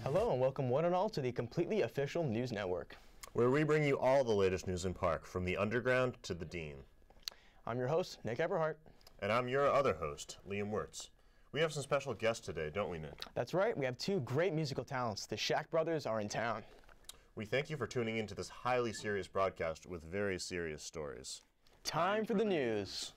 Hello and welcome one and all to the completely official news network, where we bring you all the latest news in Park, from the underground to the dean. I'm your host, Nick Everaert. And I'm your other host, Liam Wurtz. We have some special guests today, don't we, Nick? That's right, we have two great musical talents. The Shaq brothers are in town. We thank you for tuning into this highly serious broadcast with very serious stories. Time for the news.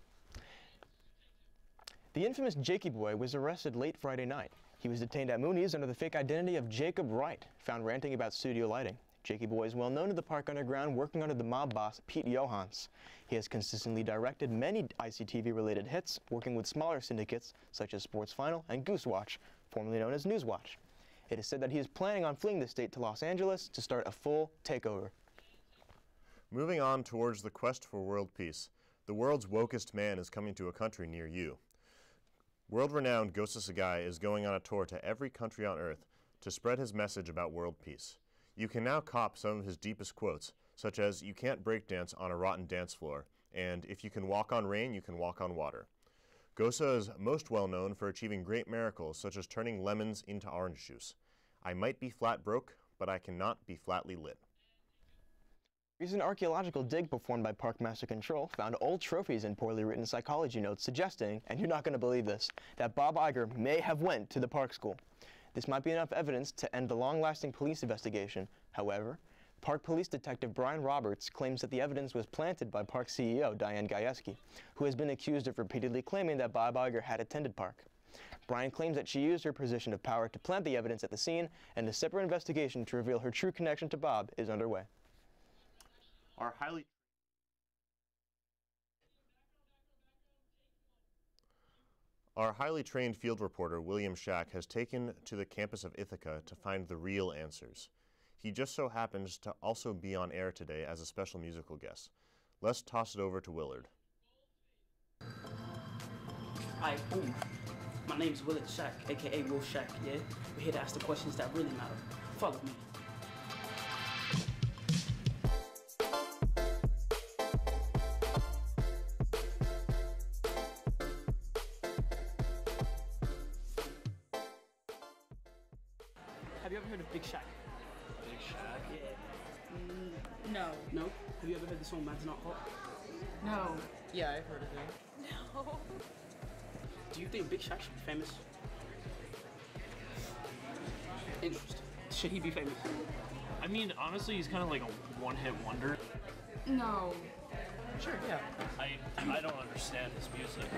The infamous Jakey Boy was arrested late Friday night. He was detained at Mooney's under the fake identity of Jacob Wright, found ranting about studio lighting. Jakey Boy is well known to the Park Underground, working under the mob boss, Pete Johans. He has consistently directed many ICTV-related hits, working with smaller syndicates such as Sports Final and Goosewatch, formerly known as Newswatch. It is said that he is planning on fleeing the state to Los Angeles to start a full takeover. Moving on towards the quest for world peace, the world's wokest man is coming to a country near you. World-renowned Gosa Sagai is going on a tour to every country on Earth to spread his message about world peace. You can now cop some of his deepest quotes, such as, "You can't breakdance on a rotten dance floor," and "If you can walk on rain, you can walk on water." Gosa is most well known for achieving great miracles, such as turning lemons into orange juice. "I might be flat broke, but I cannot be flatly lit." A recent archaeological dig performed by Park Master Control found old trophies and poorly written psychology notes suggesting, and you're not going to believe this, that Bob Iger may have went to the Park School. This might be enough evidence to end the long-lasting police investigation. However, Park Police Detective Brian Roberts claims that the evidence was planted by Park CEO Diane Gajewski, who has been accused of repeatedly claiming that Bob Iger had attended Park. Brian claims that she used her position of power to plant the evidence at the scene, and a separate investigation to reveal her true connection to Bob is underway. Our highly trained field reporter, William Shaq, has taken to the campus of Ithaca to find the real answers. He just so happens to also be on air today as a special musical guest. Let's toss it over to Willard. Hi, boom. My name's Willard Shaq, aka Will Shaq, yeah? We're here to ask the questions that really matter. Follow me. Have you ever heard of Big Shaq? Big Shaq? Yeah. No. No? Have you ever heard the song Man's Not Hot? No. Yeah, I've heard of it. No. Do you think Big Shaq should be famous? Interesting. Should he be famous? I mean, honestly, he's kind of like a one-hit wonder. No. Sure, yeah. I don't understand his music.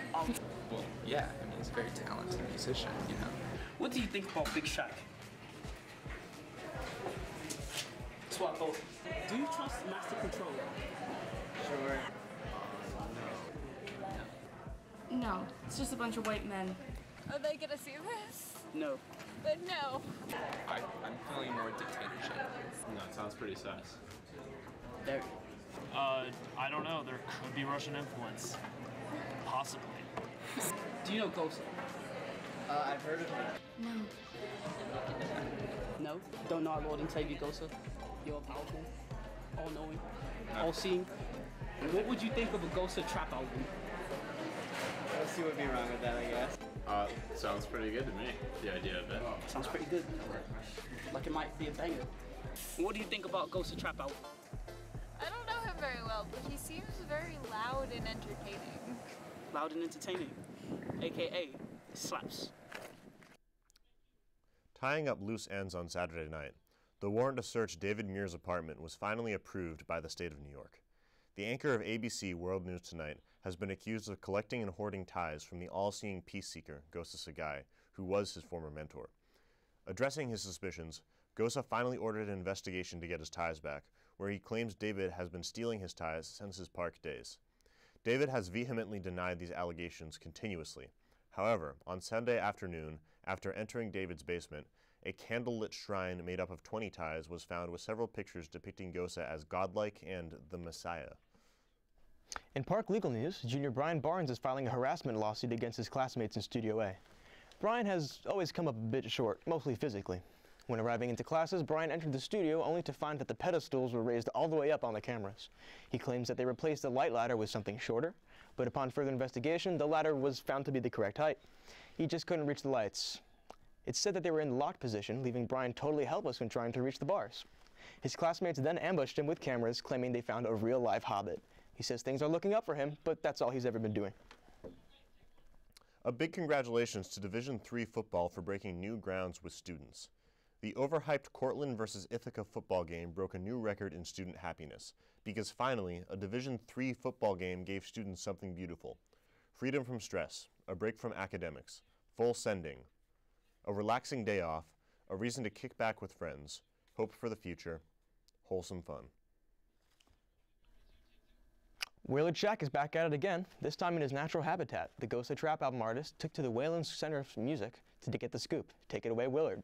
Well, yeah, I mean, he's a very talented musician, you know. What do you think about Big Shaq? That's what I thought. Do you trust Master Control? Sure. No. It's just a bunch of white men. Are they gonna see this? No. Then no. I'm feeling more dictatorship. No, it sounds pretty sus. There. I don't know. There could be Russian influence. Possibly. Do you know Gosa? I've heard of him. No. No? Don't know our Lord and Savior Gosa? You're powerful, all-knowing, all-seeing. What would you think of a Gosa trap album? I see what would be wrong with that, I guess. Sounds pretty good to me, the idea of it. Sounds pretty good. Like it might be a banger. What do you think about Gosa trap album? I don't know him very well, but he seems very loud and entertaining. Loud and entertaining, aka slaps. Tying up loose ends on Saturday night, the warrant to search David Muir's apartment was finally approved by the state of New York. The anchor of ABC World News Tonight has been accused of collecting and hoarding ties from the all-seeing peace seeker, Gosa Sagai, who was his former mentor. Addressing his suspicions, Gosa finally ordered an investigation to get his ties back, where he claims David has been stealing his ties since his Park days. David has vehemently denied these allegations continuously. However, on Sunday afternoon, after entering David's basement, a candlelit shrine made up of 20 ties was found with several pictures depicting Gosa as godlike and the Messiah. In Park legal news, junior Brian Barnes is filing a harassment lawsuit against his classmates in Studio A. Brian has always come up a bit short, mostly physically. When arriving into classes, Brian entered the studio only to find that the pedestals were raised all the way up on the cameras. He claims that they replaced the light ladder with something shorter, but upon further investigation, the ladder was found to be the correct height. He just couldn't reach the lights. It's said that they were in locked position, leaving Brian totally helpless when trying to reach the bars. His classmates then ambushed him with cameras, claiming they found a real-life hobbit. He says things are looking up for him, but that's all he's ever been doing. A big congratulations to Division III football for breaking new grounds with students. The overhyped Cortland versus Ithaca football game broke a new record in student happiness, because finally, a Division III football game gave students something beautiful. Freedom from stress, a break from academics, full sending, a relaxing day off, a reason to kick back with friends, hope for the future, wholesome fun. Willard Shaq is back at it again, this time in his natural habitat. The Ghost of Trap album artist took to the Wayland Center of Music to get the scoop. Take it away, Willard.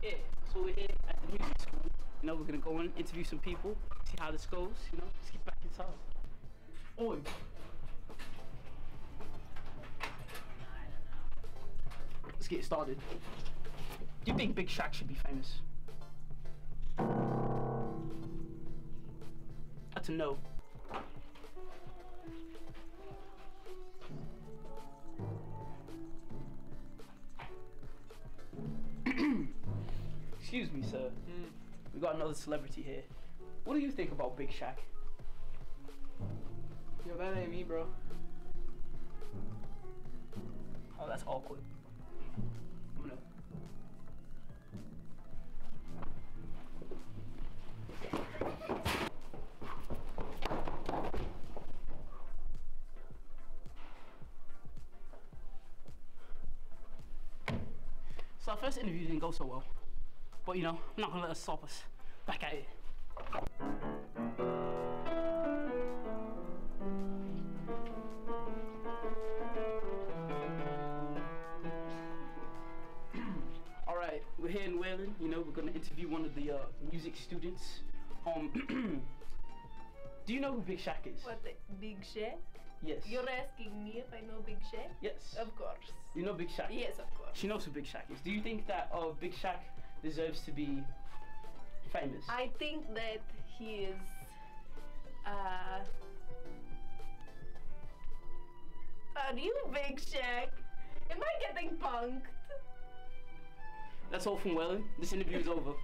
Yeah, so we're here at the music school. You know, we're gonna go in, interview some people, see how this goes, you know, let's get back inside. Oi. Let's get started. Do you think Big Shaq should be famous? That's a no. Excuse me, sir. We got another celebrity here. What do you think about Big Shaq? Yo, that ain't me, bro. Oh, that's awkward. I'm gonna... So our first interview didn't go so well. But you know, I'm not gonna let us stop us. Back at it. All right, we're here in Wayland. You know, we're gonna interview one of the music students. Do you know who Big Shaq is? What, Big Shaq? Yes. You're asking me if I know Big Shaq? Yes. Of course. You know Big Shaq? Yes, of course. She knows who Big Shaq is. Do you think that Big Shaq deserves to be famous? I think that he is, are you Big Shaq? Am I getting punked? That's all from Wayland. This interview is over.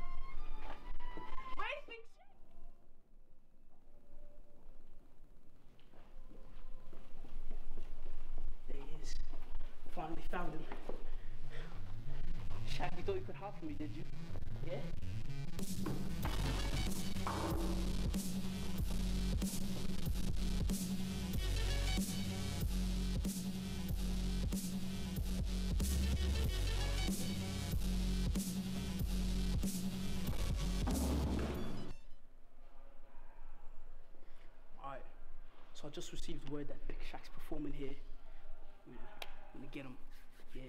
Where's Big Shaq? There he is. Finally found him. Shaq, you thought you could hide from me, did you? Yeah? Alright, so I just received word that Big Shaq's performing here. I'm gonna get him. Yeah.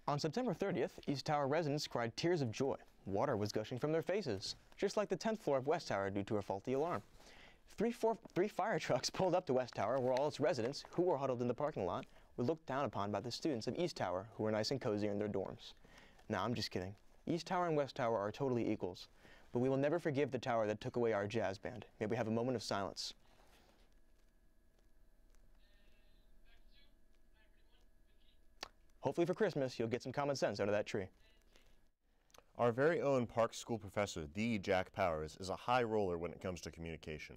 On September 30th, East Tower residents cried tears of joy. Water was gushing from their faces, just like the 10th floor of West Tower due to a faulty alarm. Three fire trucks pulled up to West Tower where all its residents, who were huddled in the parking lot, were looked down upon by the students of East Tower, who were nice and cozy in their dorms. Nah, I'm just kidding. East Tower and West Tower are totally equals, but we will never forgive the tower that took away our jazz band. May we have a moment of silence. Hopefully for Christmas, you'll get some common sense out of that tree. Our very own Park School professor, the Jack Powers, is a high roller when it comes to communication.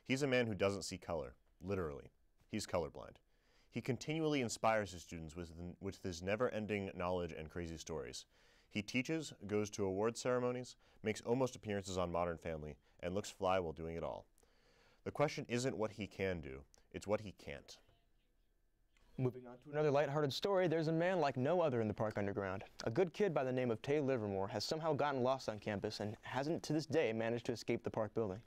He's a man who doesn't see color, literally. He's colorblind. He continually inspires his students with his never-ending knowledge and crazy stories. He teaches, goes to award ceremonies, makes almost appearances on Modern Family, and looks fly while doing it all. The question isn't what he can do, it's what he can't. Moving on to another lighthearted story, there's a man like no other in the Park Underground. A good kid by the name of Tay Livermore has somehow gotten lost on campus and hasn't to this day managed to escape the Park building.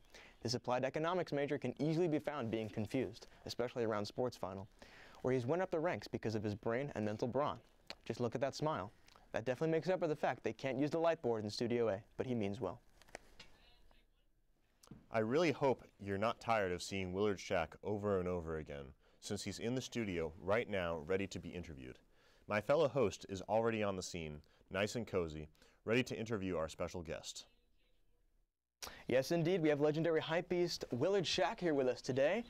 This applied economics major can easily be found being confused, especially around sports final, where he's went up the ranks because of his brain and mental brawn. Just look at that smile. That definitely makes up for the fact they can't use the light board in Studio A, but he means well. I really hope you're not tired of seeing Willard Shaq over and over again, since he's in the studio right now, ready to be interviewed. My fellow host is already on the scene, nice and cozy, ready to interview our special guest. Yes, indeed. We have legendary hypebeast Willard Shaq here with us today,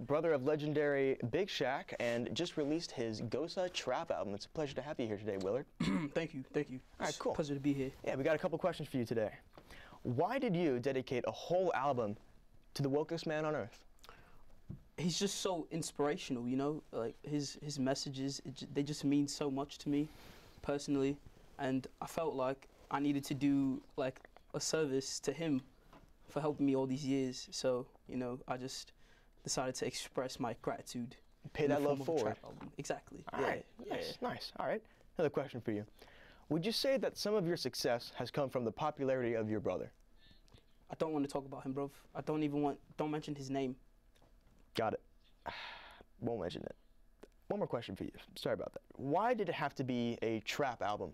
brother of legendary Big Shaq, and just released his Gosa Trap album. It's a pleasure to have you here today, Willard. Thank you. All right, cool. Pleasure to be here. Yeah, we got a couple questions for you today. Why did you dedicate a whole album to the wokest man on earth? He's just so inspirational, you know? Like, his messages, they just mean so much to me, personally. And I felt like I needed to do, like, a service to him for helping me all these years. So, you know, I just decided to express my gratitude. Pay that love forward. Exactly. All right. Nice. All right. Another question for you. Would you say that some of your success has come from the popularity of your brother? I don't want to talk about him, bro. I don't even don't mention his name. Got it. Won't mention it. One more question for you. Sorry about that. Why did it have to be a trap album?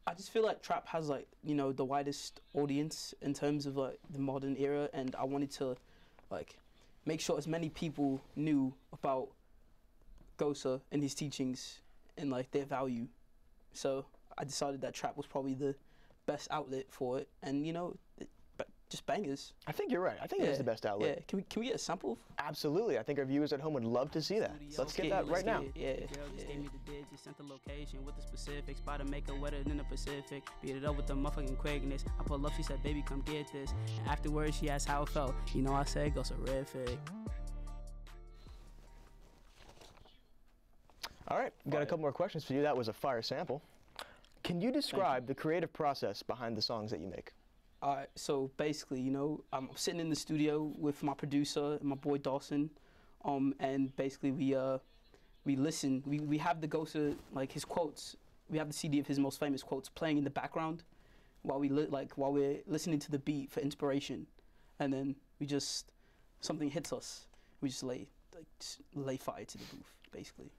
I just feel like trap has, like, you know, the widest audience in terms of, like, the modern era, and I wanted to, like, make sure as many people knew about Gosa and his teachings and, like, their value. So I decided that trap was probably the best outlet for it, and, you know, just bangers. I think you're right. I think it is the best outlet. Yeah. Can we get a sample? Absolutely. I think our viewers at home would love to see that. Let's get that right now. Yeah. Girl just gave me the digits, sent the location with the specifics. About to make her wetter than the Pacific. Beat it up with the motherfucking quickness. I pull up, she said, baby, come get this. And afterwards, she asked how it felt. You know, I said, go terrific. All right, we got a couple more questions for you. That was a fire sample. Can you describe the creative process behind the songs that you make? So basically, you know, I'm sitting in the studio with my producer and my boy Dawson, and basically we listen. We have the Gosa, like, his quotes. We have the CD of his most famous quotes playing in the background while we're listening to the beat for inspiration, and then something hits us. We just lay fire to the booth, basically.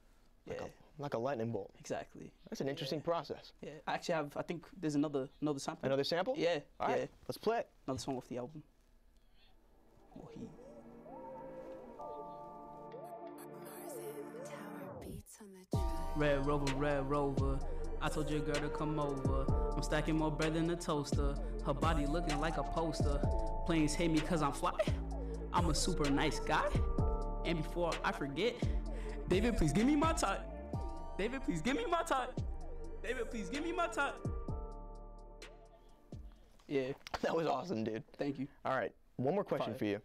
Yeah. Like a lightning bolt. Exactly. That's an interesting process. Yeah. I actually have, I think there's another sample. Another sample? Yeah. All right. Let's play it. Another song off the album. Red Rover. I told your girl to come over. I'm stacking more bread than a toaster. Her body looking like a poster. Planes hate me cause I'm fly. I'm a super nice guy. And before I forget, David, please give me my type. David, please give me my type. David, please give me my type. Yeah. That was awesome, dude. Thank you. All right, one more question for you.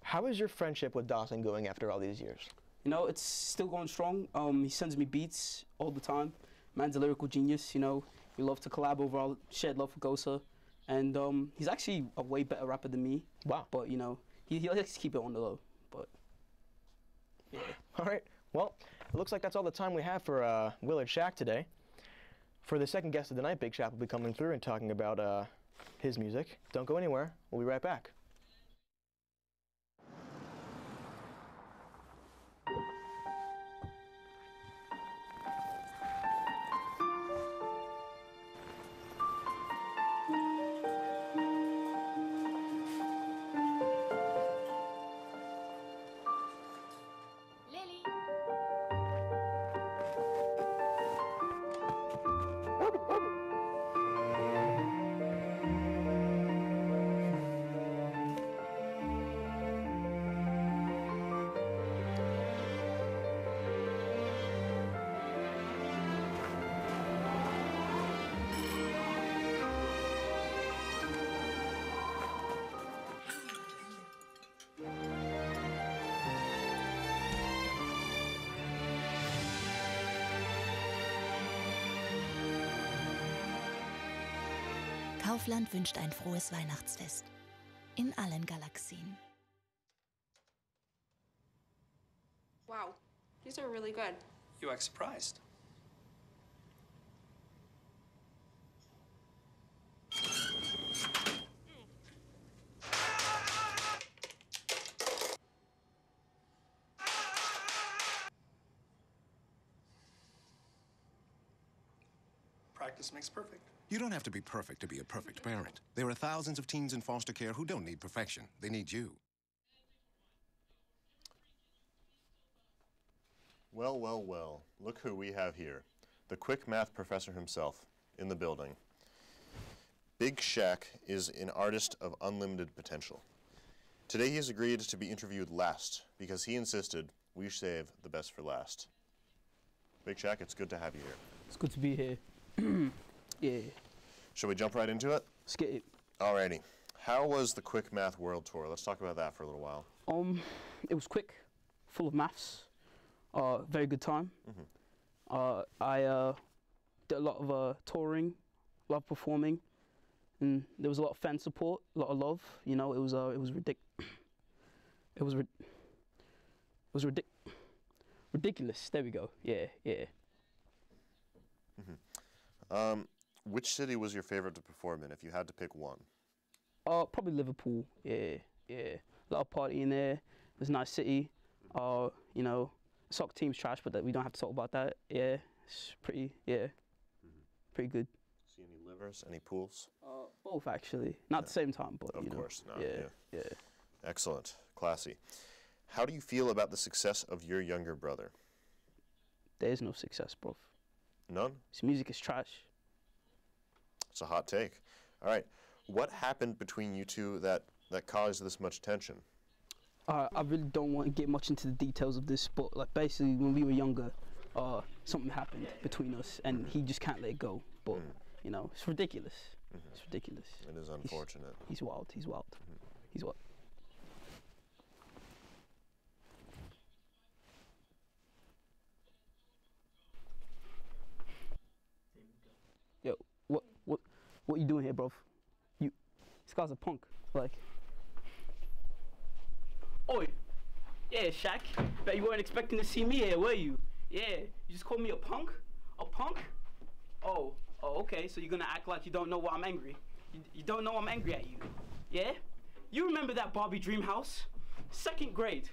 How is your friendship with Dawson going after all these years? You know, it's still going strong. He sends me beats all the time. Man's a lyrical genius, you know. We love to collab over our shared love for Gosa. And he's actually a way better rapper than me. Wow. But, you know, he likes to keep it on the low. But, yeah. All right. Well, it looks like that's all the time we have for Willard Shaq today. For the second guest of the night, Big Shaq will be coming through and talking about his music. Don't go anywhere. We'll be right back. Kaufland wünscht ein frohes Weihnachtsfest. In allen Galaxien. Wow, these are really good. You act surprised. Practice makes perfect. You don't have to be perfect to be a perfect parent. There are thousands of teens in foster care who don't need perfection. They need you. Well, well, well. Look who we have here. The quick math professor himself in the building. Big Shaq is an artist of unlimited potential. Today he has agreed to be interviewed last because he insisted we save the best for last. Big Shaq, it's good to have you here. It's good to be here. Yeah. Shall we jump right into it? Let's get it. Alrighty. How was the Quick Math World Tour? Let's talk about that for a little while. It was quick, full of maths. Very good time. I did a lot of touring, a lot of performing, and there was a lot of fan support, a lot of love. You know, it was ridiculous. There we go. Yeah. Which city was your favorite to perform in, if you had to pick one? Probably Liverpool. Yeah. A lot of partying there. It was a nice city. You know, soccer team's trash, but we don't have to talk about that. Yeah, it's pretty. Yeah, pretty good. See any livers? Any pools? Both actually. Not at the same time, but of you know. course not. Yeah. Excellent, classy. How do you feel about the success of your younger brother? There is no success, bro. None? His music is trash. It's a hot take. All right, what happened between you two that caused this much tension? I really don't want to get much into the details of this, but like basically when we were younger, something happened between us, and he just can't let it go. But you know, it's ridiculous. It's ridiculous. It is unfortunate. He's wild. He's wild. He's wild. Yo, what you doing here, bro? This guy's a punk. Like. Oi. Yeah, Shaq. Bet you weren't expecting to see me here, were you? Yeah. You just called me a punk? A punk? Oh, okay. So you're gonna act like you don't know why I'm angry. You don't know I'm angry at you. Yeah? You remember that Barbie dream house? 2nd grade.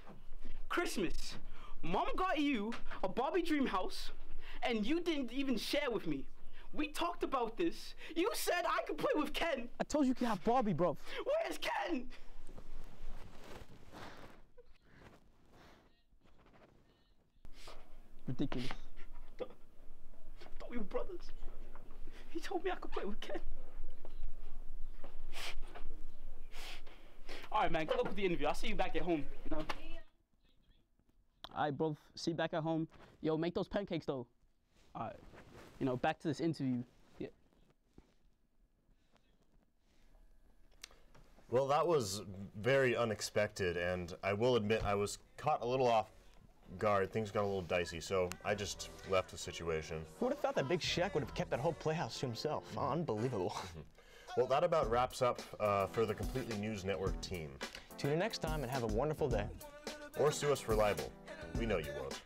Christmas. Mom got you a Barbie dream house, and you didn't even share with me. We talked about this. You said I could play with Ken. I told you could have Barbie, bro. Where's Ken? Ridiculous. Thought we were brothers. He told me I could play with Ken. All right, man. Good luck with the interview. I'll see you back at home. You know. All right, bro. See you back at home. Yo, make those pancakes though. All right. You know, back to this interview. Yeah. Well, that was very unexpected, and I will admit I was caught a little off guard. Things got a little dicey, so I just left the situation. Who would have thought that Big Shaq would have kept that whole playhouse to himself? Unbelievable. Well, that about wraps up for the Completely News Network team. Tune in next time and have a wonderful day. Or sue us for libel. We know you won't.